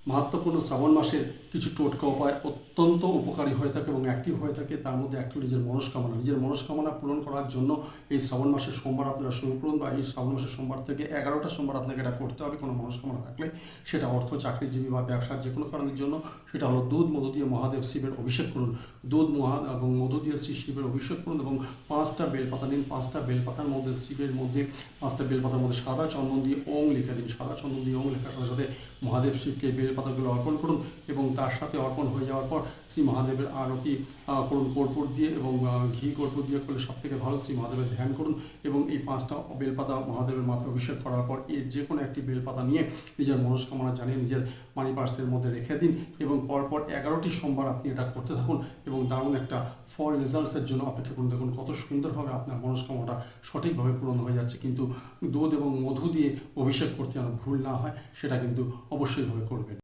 মাহাত্ম্যপূর্ণ শ্রাবণ মাসের কিছু টোটকা উপায় অত্যন্ত উপকারী হয়ে থাকে এবং অ্যাক্টিভ হয়ে থাকে। তার মধ্যে একটা নিজের মনস্কামনা পূরণ করার জন্য এই শ্রাবণ মাসের সোমবার আপনারা শুরু করুন, বা এই শ্রাবণ মাসের সোমবার থেকে 11টা সোমবার আপনাকে এটা করতে হবে। কোনো মনস্কামনা থাকলে, সেটা অর্থ, চাকরিজীবী বা ব্যবসার যে কোনো কারণের জন্য, সেটা হলো দুধ মধু দিয়ে মহাদেব শিবের অভিষেক করুন। দুধ এবং মধু দিয়ে শ্রী শিবের অভিষেক করুন এবং 5টা বেলপাতা নিন। 5টা বেলপাতার মধ্যে শিবের মধ্যে 5টা বেলপাতার মধ্যে সাদা চন্দন দিয়ে ওং লিখে দিন। সাদা চন্দন দিয়ে ওং লেখার সাথে সাথে মহাদেব শিবকে বেলপাতাগুলো অর্পণ করুন এবং তার সাথে অর্পণ হয়ে যাওয়ার পর শ্রী মহাদেবের আরতি করুন কর্পূর দিয়ে, এবং ঘি কর্পূর দিয়ে করলে সব থেকে ভালো। শ্রী মহাদেবের ধ্যান করুন এবং এই 5টা বেলপাতা মহাদেবের মাথায় অভিষেক করার পর এর যে কোনো একটি বেলপাতা নিয়ে নিজের মনস্কামনা জানিয়ে নিজের মানি পার্সের মধ্যে রেখে দিন এবং পরপর 11টি সোমবার আপনি এটা করতে থাকুন এবং দারুণ একটা ফল রেজাল্টসের জন্য অপেক্ষা করুন। দেখুন কত সুন্দরভাবে আপনার মনস্কামনাটা সঠিকভাবে পূরণ হয়ে যাচ্ছে। কিন্তু দুধ এবং মধু দিয়ে অভিষেক করতে যেন ভুল না হয়, সেটা কিন্তু অবশ্যইভাবে করবেন।